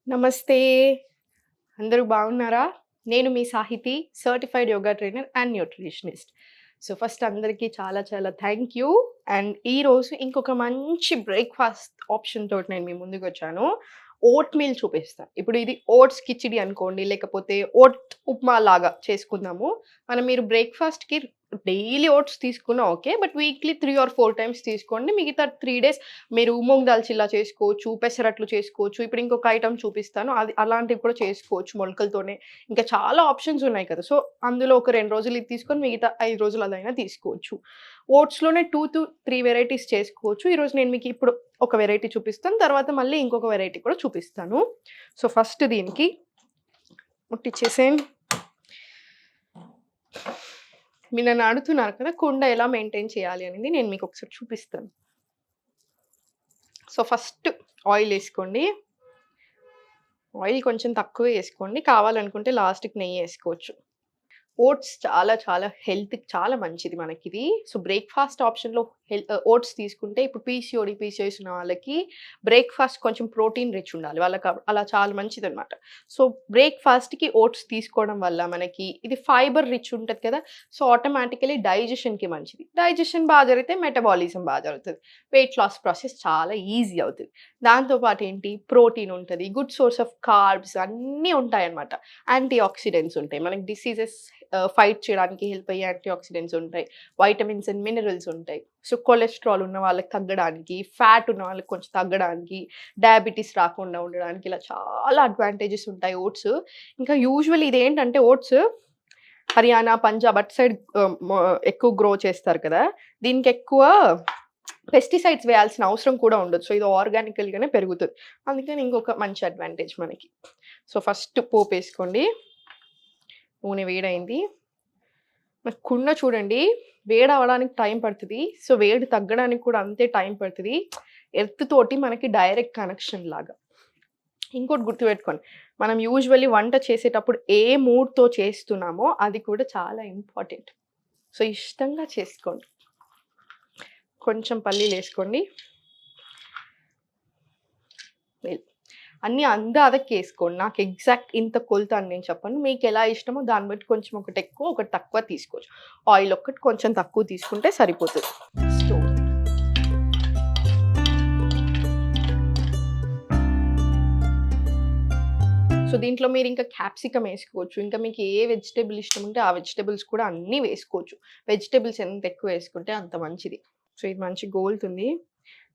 నమస్తే. అందరూ బాగున్నారా? నేను మీ Sahiti, certified yoga trainer and nutritionist. So, first అందరికీ చాలా చాలా థ్యాంక్ యూ. అండ్ ఈరోజు ఇంకొక మంచి బ్రేక్‌ఫాస్ట్ ఆప్షన్ తోటి నేను మీ ముందుకొచ్చాను. ఓట్ మీల్ చూపిస్తా. ఇప్పుడు ఇది ఓట్స్ కిచిడి అనుకోండి, లేకపోతే ఓట్ ఉప్మా లాగా చేసుకుందాము. మీరు బ్రేక్‌ఫాస్ట్‌కి డైలీ ఓట్స్ తీసుకున్నా okay. But weekly 3 or 4 times తీసుకోండి. మిగతా 3 డేస్ మీరు మూంగ్ దాల్ చిల్లా చేసుకోవచ్చు, పెసరట్లు చేసుకోవచ్చు. ఇప్పుడు ఇంకొక ఐటెమ్ చూపిస్తాను. అది అలాంటివి కూడా చేసుకోవచ్చు మొలకలతోనే. ఇంకా చాలా ఆప్షన్స్ ఉన్నాయి కదా! సో, అందులో ఒక 2 రోజులు ఇది తీసుకొని మిగతా 5 రోజులు అదైనా తీసుకోవచ్చు. ఓట్స్‌లోనే 2-3 వెరైటీస్ చేసుకోవచ్చు. ఈరోజు నేను మీకు ఇప్పుడు ఒక వెరైటీ చూపిస్తాను. తర్వాత మళ్ళీ ఇంకొక వెరైటీ కూడా చూపిస్తాను. సో, ఫస్ట్ దీనికి ముట్టిచ్చేసేయండి. మీరు నన్ను అడుగుతున్నారు కదా! కుండ ఎలా మెయింటైన్ చేయాలి అనేది నేను మీకు ఒకసారి చూపిస్తాను. సో, ఫస్ట్ ఆయిల్ ఏసుకోండి. ఆయిల్ కొంచెం తక్కువే ఏసుకోండి. కావాలనుకుంటే లాస్ట్‌కి నెయ్యేసుకోవచ్చు. ఓట్స్ చాలా చాలా హెల్త్‌కి చాలా మంచిది మనకిది. సో, బ్రేక్‌ఫాస్ట్ ఆప్షన్‌లో ఓట్స్ తీసుకుంటే ఇప్పుడు పీసీఓడీస్ ఉన్న వాళ్ళకి బ్రేక్‌ఫాస్ట్ కొంచెం ప్రోటీన్ రిచ్ ఉండాలి. వాళ్ళకి అలా చాలా మంచిదనమాట. సో, బ్రేక్‌ఫాస్ట్‌కి ఓట్స్ తీసుకోవడం వల్ల మనకి ఇది ఫైబర్ రిచ్ ఉంటది కదా! సో, ఆటోమేటికల్లీ డైజెషన్‌కి మంచిది. డైజెషన్ బా జరిగితే మెటబాలిజం బా జరుగుతది. వెయిట్ లాస్ ప్రాసెస్ చాలా ఈజీ అవుతది. దాంతో పాటు ఏంటి ప్రోటీన్ ఉంటది. గుడ్ సోర్స్ ఆఫ్ కార్బ్స్ అన్నీ ఉంటాయన్నమాట. యాంటీ ఆక్సిడెంట్స్ ఉంటాయి. మనకి డిసీజెస్ ఫైట్ చేయడానికి హెల్ప్ అయ్యే యాంటీ ఆక్సిడెంట్స్ ఉంటాయి. వైటమిన్స్ అండ్ మినరల్స్ ఉంటాయి. సో, కొలెస్ట్రాల్ ఉన్న వాళ్ళకి తగ్గడానికి, ఫ్యాట్ ఉన్న వాళ్ళకి కొంచెం తగ్గడానికి, డయాబెటిస్ రాకుండా ఉండడానికి ఇలా చాలా అడ్వాంటేజెస్ ఉంటాయి ఓట్స్. ఇంకా యూజువల్లీ ఇదేంటంటే ఓట్స్ హర్యానా, పంజాబ్ అటు సైడ్ ఎక్కువ గ్రో చేస్తారు కదా! దీనికెక్కువ పెస్టిసైడ్స్ వేయాల్సిన అవసరం కూడా ఉండదు. సో, ఇది ఆర్గానికల్‌గానే పెరుగుతది. అందుకని ఇంకొక మంచి అడ్వాంటేజ్ మనకి. సో, ఫస్ట్ పోపేసుకోండి. నూనె వేడైంది. కుండ చూడండి వేడవ్వడానికి టైం పడతది. సో, వేడి తగ్గడానికి కూడా అంతే టైం పడతది. ఎర్త్ తోటి మనకి డైరెక్ట్ కనెక్షన్ లాగా. ఇంకోటి గుర్తుపెట్టుకోండి. మనం యూజువల్లీ వంట చేసేటప్పుడు ఏ మూడ్‌తో చేస్తున్నామో అది కూడా చాలా ఇంపార్టెంట్. సో, ఇష్టంగా చేసుకోండి. కొంచెం పల్లీలేసుకోండి. అన్నీ అందాదకేసుకోండి. నాకు ఎగ్జాక్ట్ ఇంత కొలత అని నేను చెప్పను. మీకెలా ఇష్టమో దాన్ని బట్టి కొంచెం ఒకటి ఎక్కువ, ఒకటి తక్కువ తీసుకోవచ్చు. ఆయిల్ ఒక్కటి కొంచెం తక్కువ తీసుకుంటే సరిపోతది. స్టవ్ సో, దీంట్లో మీరింకా క్యాప్సికమ్ ఏసుకోవచ్చు. ఇంకా మీకు ఏ వెజిటబుల్ ఇష్టం ఉంటే ఆ వెజిటబుల్స్ కూడా అన్నీ వేసుకోవచ్చు. వెజిటబుల్స్ ఎంత ఎక్కువ ఏసుకుంటే అంత మంచిది. సో, ఇది మంచిగా గోలుతుంది.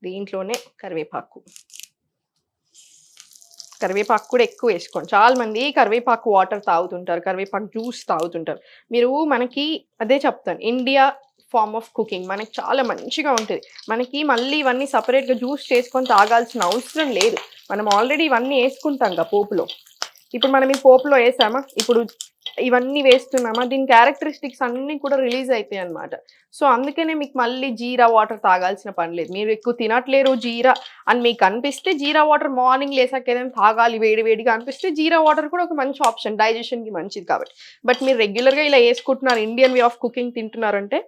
దీంట్లోనే కరివేపాకు. కరివేపాకు కూడా ఎక్కువేసుకోండి. చాలా మంది కరివేపాకు వాటర్ తాగుతుంటారు. కరివేపాకు జ్యూస్ తాగుతుంటారు. మనకి అదే చెప్తాను. ఇండియా ఫార్మ్ ఆఫ్ కుకింగ్ మనకి చాలా మంచిగా ఉంటది. మనకి మళ్ళీ ఇవన్నీ సెపరేట్‌గా జ్యూస్ చేసుకొని తాగాల్సిన అవసరం లేదు. మనం ఆల్రెడీ ఇవన్నీ యేసుకుంటాంగా పోపులో. ఇప్పుడు మనం ఈ పోపులో యేసామా, ఇప్పుడు ఇవన్నీ వేస్తున్నామా, దీని క్యారెక్టరిస్టిక్స్ అన్నీ కూడా రిలీజ్ అయితాయన్నమాట. సో, అందుకనే మీకు మళ్ళీ జీరా వాటర్ తాగాల్సిన పని లేదు. మీరు ఎక్కువ తినట్లేరు జీరా అని మీకు అనిపిస్తే జీరా వాటర్ మార్నింగ్ లేసాక ఏదైనా తాగాలి వేడి వేడిగా అనిపిస్తే జీరా వాటర్ కూడా ఒక మంచి ఆప్షన్. డైజెషన్‌కి మంచిది కాబట్టి. బట్ మీరు రెగ్యులర్‌గా ఇలా యేసుకుంటున్నారు, ఇండియన్ వే ఆఫ్ కుకింగ్ తింటున్నారంటే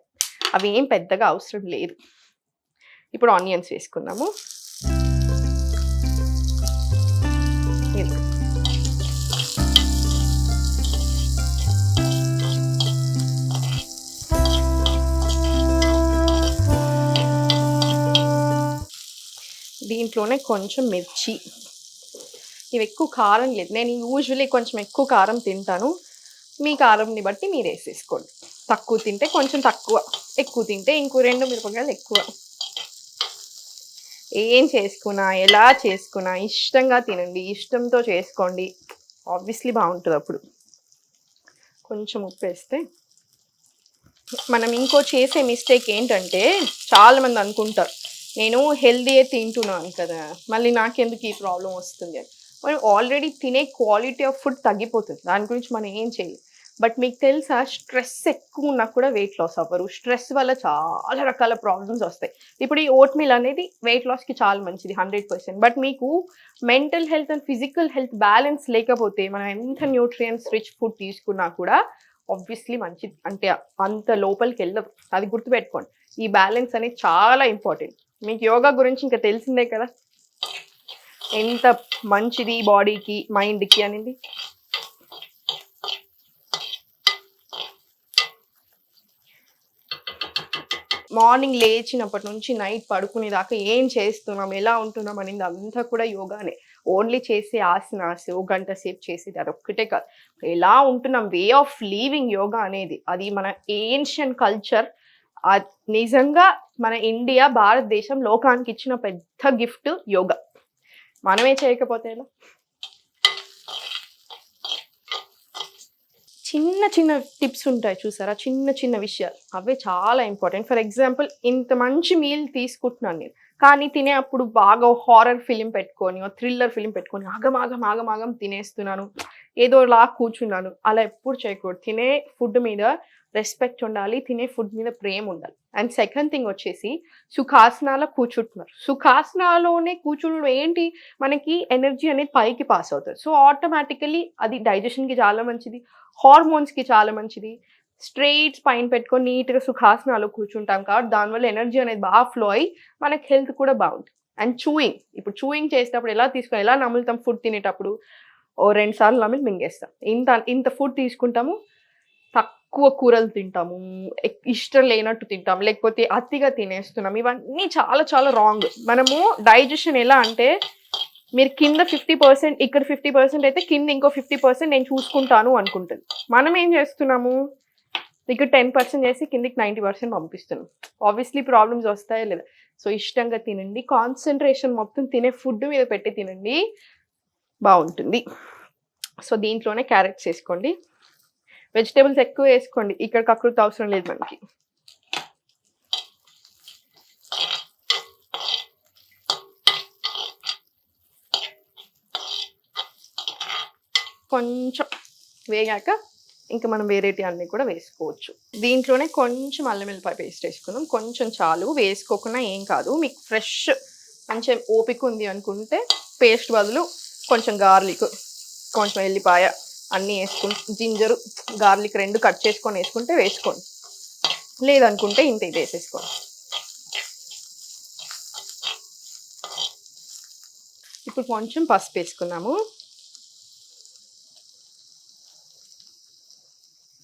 అవి ఏం పెద్దగా అవసరం లేదు. ఇప్పుడు ఆనియన్స్ వేసుకుందాము. దీంట్లోనే కొంచెం మిర్చి. ఇవి ఎక్కువ కారం లేదు. నేను యూజువల్లీ కొంచెం ఎక్కువ కారం తింటాను. మీ కారంని బట్టి మీరేసేసుకోండి. తక్కువ తింటే కొంచెం తక్కువ, ఎక్కువ తింటే ఇంకో 2 మిరపకాయలు ఎక్కువ. ఏం చేసుకున్నా, ఎలా చేసుకున్నా ఇష్టంగా తినండి. ఇష్టంతో చేసుకోండి. ఆబ్వియస్లీ బావుంటదప్పుడు. కొంచెం ఉప్పేస్తే మనం ఇంకో చేసే మిస్టేక్ ఏంటంటే చాలామంది అనుకుంటారు. నేను హెల్తీయే తింటున్నాను కదా! మళ్ళీ నాకెందుకు ఈ ప్రాబ్లమ్ వస్తుంది అని. మనం ఆల్రెడీ తినే క్వాలిటీ ఆఫ్ ఫుడ్ తగ్గిపోతది. దాని గురించి మనం ఏం చేయలేం. బట్ మీకు తెలుసా స్ట్రెస్ ఎక్కువున్నా కూడా వెయిట్ లాస్ అవ్వరు. స్ట్రెస్ వల్ల చాలా రకాల ప్రాబ్లమ్స్ వస్తాయి. ఇప్పుడు ఈ ఓట్ మీల్ అనేది వెయిట్ లాస్‌కి చాలా మంచిది 100%. బట్ మీకు mental health and physical health balance లేకపోతే మనం ఎంత న్యూట్రియంట్స్ రిచ్ ఫుడ్ తీసుకున్నా కూడా ఆబ్వియస్లీ మంచిది అంటే అంత లోపలికెళ్ళదు. అది గుర్తుపెట్టుకోండి. ఈ బ్యాలెన్స్ అనేది చాలా ఇంపార్టెంట్. మీకు యోగా గురించి ఇంకా తెలిసిందే కదా! ఎంత మంచిది బాడీకి, మైండ్‌కి అనేది. మార్నింగ్ లేచినప్పటి నుంచి నైట్ పడుకునేదాకా ఏం చేస్తున్నాం, ఎలా ఉంటున్నాం అనేది అంతా కూడా యోగానే. ఓన్లీ చేసే ఆసనాస్, ఓ గంట సేపు చేసేది అదొక్కటే కాదు. ఎలా ఉంటున్నాం, వే ఆఫ్ లివింగ్ యోగా అనేది. అది మన ఏన్షియన్ కల్చర్. నిజంగా మన ఇండియా, భారతదేశం లోకానికి ఇచ్చిన పెద్ద గిఫ్ట్ యోగా. మనమే చేయకపోతే ఎలా? చిన్న చిన్న టిప్స్ ఉంటాయి చూసారా, చిన్న చిన్న విషయాలు, అవే చాలా ఇంపార్టెంట్. ఫర్ ఎగ్జాంపుల్, ఇంత మంచి మీల్ తీసుకుంటున్నాను నేను, కానీ తినే అప్పుడు బాగా హారర్ ఫిలిం పెట్టుకొని, థ్రిల్లర్ ఫిలిం పెట్టుకొని ఆగం ఆగం ఆగం ఆగం తినేస్తున్నాను, ఏదోలా కూర్చున్నాను. అలా ఎప్పుడు చేయకూడదు. తినే ఫుడ్ మీద రెస్పెక్ట్ ఉండాలి, తినే ఫుడ్ మీద ప్రేమ ఉండాలి. అండ్ సెకండ్ థింగ్ వచ్చేసి, సుఖాసనాలో కూర్చుంటున్నారు. సుఖాసనాలోనే కూర్చుండడం ఏంటి, మనకి ఎనర్జీ అనేది పైకి పాస్ అవుతుంది. సో ఆటోమేటికలీ అది డైజెషన్కి చాలా మంచిది, హార్మోన్స్కి చాలా మంచిది. స్ట్రెయిట్ స్పైన్ పెట్టుకొని నీట్గా సుఖాసనాలో కూర్చుంటాం కాబట్టి దానివల్ల ఎనర్జీ అనేది బాగా ఫ్లో అయ్యి మనకి హెల్త్ కూడా బాగుంటుంది. అండ్ చూయింగ్, ఇప్పుడు చూయింగ్ చేసేటప్పుడు ఎలా తీసుకొని, ఎలా నములుతాం ఫుడ్ తినేటప్పుడు, ఓ 2 సార్లు నమిలి మింగేస్తాం. ఇంత ఇంత ఫుడ్ తీసుకుంటాము, తక్కువ కూరలు తింటాము, ఇష్టం లేనట్టు తింటాం, లేకపోతే అతిగా తినేస్తున్నాం. ఇవన్నీ చాలా చాలా రాంగ్. మనము డైజెషన్ ఎలా అంటే, మీరు కింద 50%, ఇక్కడ 50% అయితే కింద ఇంకో 50% నేను చూసుకుంటాను అనుకుంటుంది. మనం ఏం చేస్తున్నాము, ఇక్కడ 10% చేసి కిందికి 90% పంపిస్తున్నాం. ఆబ్వియస్లీ ప్రాబ్లమ్స్ వస్తాయా లేదా? సో ఇష్టంగా తినండి, కాన్సన్ట్రేషన్ మొత్తం తినే ఫుడ్ మీద పెట్టి తినండి, బాగుంటుంది. సో దీంట్లోనే క్యారెట్స్ వేసుకోండి, వెజిటేబుల్స్ ఎక్కువ వేసుకోండి, ఇక్కడ కకృతి అవసరం లేదు మనకి. కొంచెం వేగాక ఇంకా మనం వేరేటి అన్నీ కూడా వేసుకోవచ్చు. దీంట్లోనే కొంచెం అల్లం వెల్లిపాయ పేస్ట్ వేసుకుందాం, కొంచెం చాలు, వేసుకోకుండా ఏం కాదు. మీకు ఫ్రెష్ మంచి ఓపిక ఉంది అనుకుంటే పేస్ట్ బదులు కొంచెం గార్లిక్, కొంచెం ఎల్లిపాయ అన్నీ వేసుకుని, జింజరు గార్లిక్ 2 కట్ చేసుకొని వేసుకుంటే వేసుకోండి, లేదనుకుంటే ఇంత ఇది వేసేసుకోండి. ఇప్పుడు కొంచెం పసుపు వేసుకున్నాము.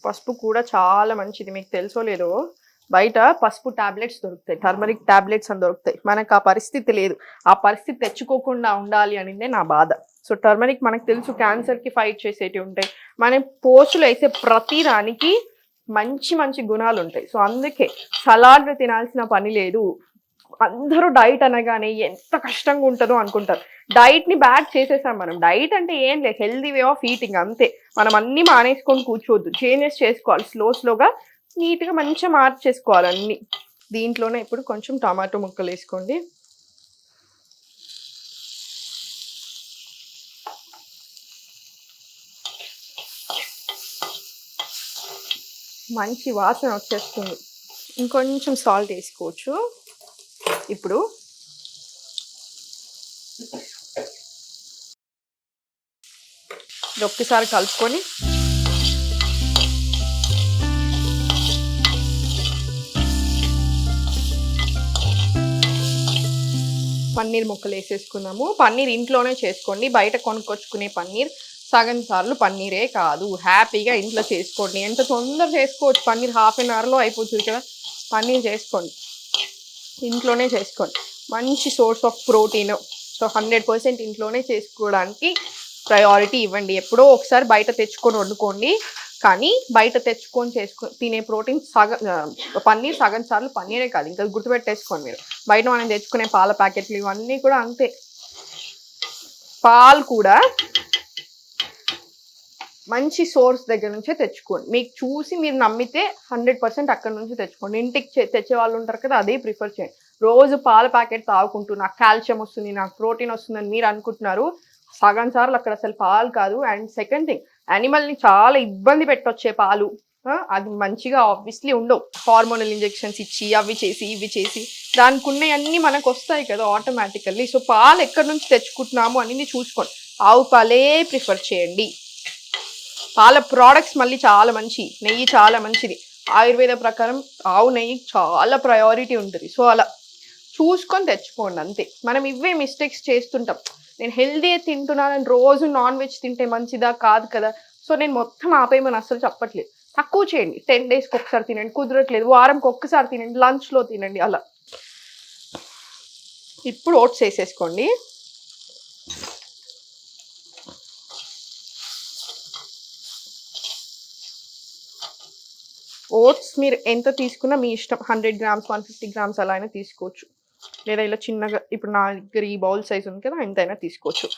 పసుపు కూడా చాలా మంచిది. మీకు తెలుసో లేదో, బయట పసుపు టాబ్లెట్స్ దొరుకుతాయి, టర్మరిక్ టాబ్లెట్స్ అని దొరుకుతాయి. మనకు ఆ పరిస్థితి లేదు. ఆ పరిస్థితి తెచ్చుకోకుండా ఉండాలి అనేదే నా బాధ. సో టర్మరిక్ మనకు తెలుసు క్యాన్సర్కి ఫైట్ చేసేటివి ఉంటాయి. మనం పోస్టులు వేసే ప్రతి దానికి మంచి మంచి గుణాలు ఉంటాయి. సో అందుకే సలాడ్లు తినాల్సిన పని లేదు. అందరూ డైట్ అనగానే ఎంత కష్టంగా ఉంటుందో అనుకుంటారు. డైట్ని బ్యాడ్ చేసేసాం మనం. డైట్ అంటే ఏం లేదు, హెల్దీ వే ఆఫ్ ఈటింగ్ అంతే. మనం అన్నీ మానేసుకొని కూర్చోవద్దు, చేంజెస్ చేసుకోవాలి, స్లోగా నీట్గా మంచిగా మార్చేసుకోవాలి అన్నీ. దీంట్లోనే ఇప్పుడు కొంచెం టమాటో ముక్కలు వేసుకోండి. మంచి వాసన వచ్చేస్తుంది. ఇంకొంచెం సాల్ట్ వేసుకోవచ్చు. ఇప్పుడు ఒక్కసారి కలుపుకొని పన్నీర్ ముక్కలు వేసేసుకున్నాము. పన్నీర్ ఇంట్లోనే చేసుకోండి, బయట కొనుక్కొచ్చుకునే పన్నీర్ సగం సార్లు పన్నీరే కాదు, హ్యాపీగా ఇంట్లో చేసుకోండి. ఎంత తొందర చేసుకోవచ్చు, పన్నీర్ ½ an hourలో అయిపోతుంది కదా. పన్నీర్ చేసుకోండి, ఇంట్లోనే చేసుకోండి, మంచి సోర్స్ ఆఫ్ ప్రోటీన్. సో 100% ఇంట్లోనే చేసుకోవడానికి ప్రయారిటీ ఇవ్వండి. ఎప్పుడో ఒకసారి బయట తెచ్చుకొని వండుకోండి, కానీ బయట తెచ్చుకొని తినే ప్రోటీన్ పన్నీర్ సగం సార్లు పన్నీరే కాదు, ఇంకా గుర్తుపెట్టేసుకోండి మీరు. బయట మనం తెచ్చుకునే పాల ప్యాకెట్లు ఇవన్నీ కూడా అంతే. పాలు కూడా మంచి సోర్స్ దగ్గర నుంచే తెచ్చుకోండి. మీకు చూసి మీరు నమ్మితే 100% అక్కడ నుంచి తెచ్చుకోండి. ఇంటికి తెచ్చే వాళ్ళు ఉంటారు కదా, అదే ప్రిఫర్ చేయండి. రోజు పాల ప్యాకెట్ తాగుకుంటూ నాకు కాల్షియం వస్తుంది, నాకు ప్రోటీన్ వస్తుందని మీరు అనుకుంటున్నారు. సగం సార్లు అక్కడ అసలు పాలు కాదు. అండ్ సెకండ్ థింగ్, యానిమల్ని చాలా ఇబ్బంది పెట్టొచ్చే పాలు, అది మంచిగా ఆబ్వియస్లీ ఉండవు. హార్మోనల్ ఇంజెక్షన్స్ ఇచ్చి అవి చేసి ఇవి చేసి దానికి ఉన్నవన్నీ మనకు వస్తాయి కదా ఆటోమేటికల్లీ. సో పాలు ఎక్కడి నుంచి తెచ్చుకుంటున్నాము అనేది చూసుకోండి. ఆవు పాలే ప్రిఫర్ చేయండి. పాల ప్రోడక్ట్స్ మళ్ళీ చాలా మంచి, నెయ్యి చాలా మంచిది. ఆయుర్వేద ప్రకారం ఆవు నెయ్యి చాలా ప్రయారిటీ ఉంటుంది. సో అలా చూసుకొని తెచ్చుకోండి అంతే. మనం ఇవే మిస్టేక్స్ చేస్తుంటాం. నేను హెల్తీ తింటున్నానని రోజు నాన్ వెజ్ తింటే మంచిదా కాదు కదా. సో నేను మొత్తం ఆపేయమని అస్సలు చెప్పట్లేదు. తక్కువ చేయండి. 10 డేస్కి ఒకసారి తినండి, కుదరట్లేదు వారంకి ఒక్కసారి తినండి, లంచ్లో తినండి అలా. ఇప్పుడు ఓట్స్ వేసేసుకోండి. ఓట్స్ మీరు ఎంత తీసుకున్నా మీ ఇష్టం. 100 గ్రామ్స్ 150 గ్రామ్స్ అలా అయినా తీసుకోవచ్చు. లేదా ఇలా చిన్నగా ఇప్పుడు నా దగ్గర ఈ బౌల్ సైజ్ ఉంది కదా, ఎంతైనా తీసుకోవచ్చు.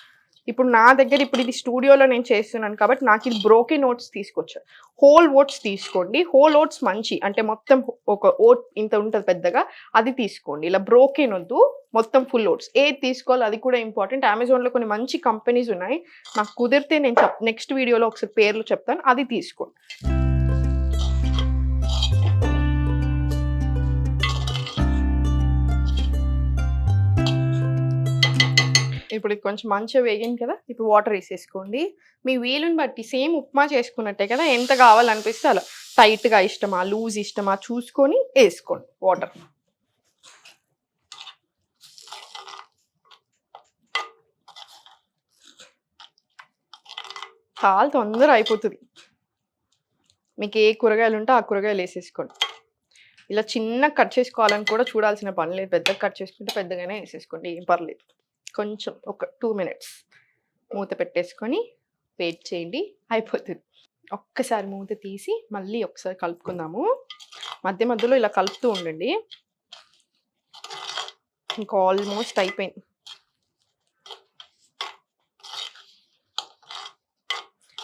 ఇప్పుడు నా దగ్గర ఇప్పుడు ఇది స్టూడియోలో నేను చేస్తున్నాను కాబట్టి నాకు ఇది బ్రోకెన్ ఓట్స్ తీసుకొచ్చాను. హోల్ ఓట్స్ తీసుకోండి. హోల్ ఓట్స్ మంచి అంటే మొత్తం ఒక ఓట్ ఇంత ఉంటుంది పెద్దగా, అది తీసుకోండి. ఇలా బ్రోకెన్ వద్దు, మొత్తం ఫుల్ ఓట్స్. ఏది తీసుకోవాలి అది కూడా ఇంపార్టెంట్. అమెజాన్లో కొన్ని మంచి కంపెనీస్ ఉన్నాయి, నాకు కుదిరితే నేను నెక్స్ట్ వీడియోలో ఒకసారి పేర్లు చెప్తాను, అది తీసుకోండి. ఇప్పుడు ఇది కొంచెం మంచిగా వేగింది కదా, ఇప్పుడు వాటర్ వేసేసుకోండి. మీ వీలుని బట్టి సేమ్ ఉప్మా చేసుకున్నట్టే కదా, ఎంత కావాలనిపిస్తే అలా. టైట్గా ఇష్టమా లూజ్ ఇష్టమా చూసుకొని వేసుకోండి వాటర్. చాలా తొందరగా అయిపోతుంది. మీకు ఏ కూరగాయలు ఉంటే ఆ కూరగాయలు వేసేసుకోండి. ఇలా చిన్న కట్ చేసుకోవాలని కూడా చూడాల్సిన పని లేదు. పెద్దగా కట్ చేసుకుంటే పెద్దగానే వేసేసుకోండి, ఏం పర్లేదు. కొంచెం ఒక 2 మినిట్స్ మూత పెట్టేసుకొని వెయిట్ చేయండి, అయిపోతుంది. ఒక్కసారి మూత తీసి మళ్ళీ ఒకసారి కలుపుకుందాము. మధ్య మధ్యలో ఇలా కలుపుతూ ఉండండి. ఇంకా ఆల్మోస్ట్ అయిపోయింది.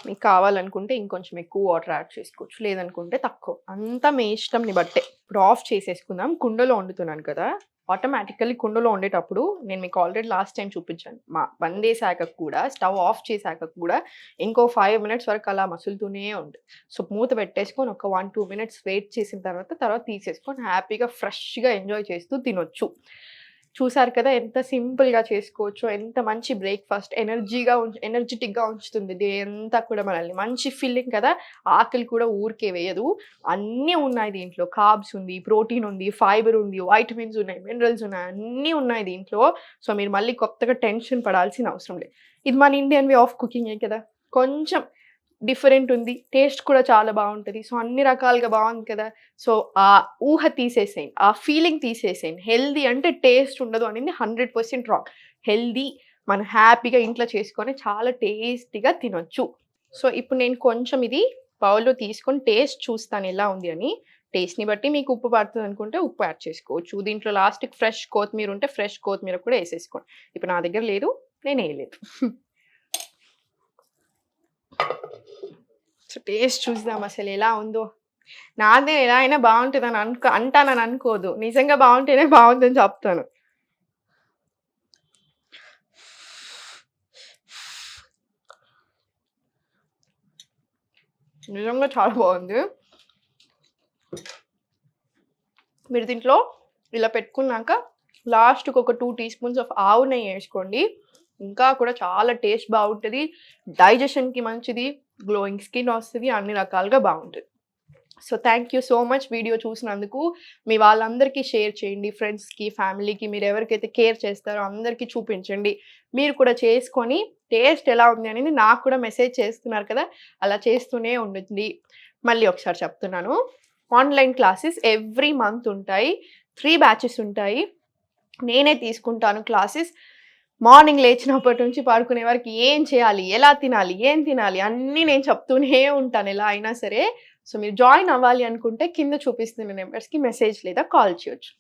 మీకు కావాలనుకుంటే ఇంకొంచెం ఎక్కువ వాటర్ యాడ్ చేసుకోవచ్చు, లేదనుకుంటే తక్కువ. అంతా మీ ఇష్టంని బట్టే. ఇప్పుడు ఆఫ్ చేసేసుకుందాం. కుండలో వండుతున్నాను కదా, ఆటోమేటికల్లీ కుండలో వండేటప్పుడు నేను మీకు ఆల్రెడీ లాస్ట్ టైం చూపించాను, బందేసాక కూడా స్టవ్ ఆఫ్ చేశాక కూడా ఇంకో 5 మినిట్స్ వరకు అలా మసులుతూనే ఉంది. సో మూత పెట్టేసుకొని ఒక 1-2 మినిట్స్ వెయిట్ చేసిన తర్వాత తీసేసుకొని హ్యాపీగా ఫ్రెష్గా ఎంజాయ్ చేస్తూ తినొచ్చు. చూసారు కదా ఎంత సింపుల్గా చేసుకోవచ్చు, ఎంత మంచి బ్రేక్ఫాస్ట్. ఎనర్జెటిక్గా ఉంచుతుంది డే అంతా కూడా మనల్ని. మంచి ఫీలింగ్ కదా, ఆకలి కూడా ఊరికే వేయదు. అన్నీ ఉన్నాయి దీంట్లో. కార్బ్స్ ఉంది, ప్రోటీన్ ఉంది, ఫైబర్ ఉంది, వైటమిన్స్ ఉన్నాయి, మినరల్స్ ఉన్నాయి, అన్నీ ఉన్నాయి దీంట్లో. సో మీరు మళ్ళీ కొత్తగా టెన్షన్ పడాల్సిన అవసరం లేదు. ఇది మన ఇండియన్ వే ఆఫ్ కుకింగే కదా, కొంచెం డిఫరెంట్ ఉంది, టేస్ట్ కూడా చాలా బాగుంటుంది. సో అన్ని రకాలుగా బాగుంది కదా. సో ఆ ఊహ తీసేసేయండి, ఆ ఫీలింగ్ తీసేసేయండి. హెల్దీ అంటే టేస్ట్ ఉండదు అనేది 100% రాంగ్. హెల్దీ మనం హ్యాపీగా ఇంట్లో చేసుకొని చాలా టేస్టీగా తినొచ్చు. సో ఇప్పుడు నేను కొంచెం ఇది బౌల్లో తీసుకొని టేస్ట్ చూస్తాను ఎలా ఉంది అని. టేస్ట్ని బట్టి మీకు ఉప్పు పడుతుంది అనుకుంటే ఉప్పు యాడ్ చేసుకోవచ్చు. దీంట్లో లాస్ట్కి ఫ్రెష్ కొత్తిమీర ఉంటే ఫ్రెష్ కొత్తిమీర కూడా వేసేసుకోండి. ఇప్పుడు నా దగ్గర లేదు, నేను వేయలేదు. సో టేస్ట్ చూద్దాం అసలు ఎలా ఉందో. నాదే ఎలా అయినా బాగుంటుందని అంటానని అనుకోదు, నిజంగా బాగుంటేనే బాగుందని చెప్తాను. నిజంగా చాలా బాగుంది. మీరు దీంట్లో ఇలా పెట్టుకున్నాక లాస్ట్కి ఒక 2 టీ స్పూన్స్ ఆఫ్ ఆవు నెయ్యి వేసుకోండి. ఇంకా కూడా చాలా టేస్ట్ బాగుంటుంది, డైజెషన్కి మంచిది, గ్లోయింగ్ స్కిన్ వస్తుంది, అన్ని రకాలుగా బాగుంటుంది. So thank you so much video చూసినందుకు. మీ వాళ్ళందరికీ షేర్ చేయండి, ఫ్రెండ్స్కి, ఫ్యామిలీకి, మీరు ఎవరికైతే కేర్ చేస్తారో అందరికీ చూపించండి. మీరు కూడా చేసుకొని టేస్ట్ ఎలా ఉంది అనేది నాకు కూడా మెసేజ్ చేస్తున్నారు కదా, అలా చేస్తూనే ఉండండి. మళ్ళీ ఒకసారి చెప్తున్నాను, ఆన్లైన్ క్లాసెస్ ఎవ్రీ మంత్ ఉంటాయి. 3 బ్యాచెస్ ఉంటాయి. నేనే తీసుకుంటాను క్లాసెస్. మార్నింగ్ లేచినప్పటి నుంచి పడుకునే వరకు ఏం చేయాలి, ఎలా తినాలి, ఏం తినాలి అన్నీ నేను చెప్తూనే ఉంటాను ఎలా అయినా సరే. సో మీరు జాయిన్ అవ్వాలి అనుకుంటే కింద చూపిస్తున్న నెంబర్స్కి మెసేజ్ లేదా కాల్ చేయొచ్చు.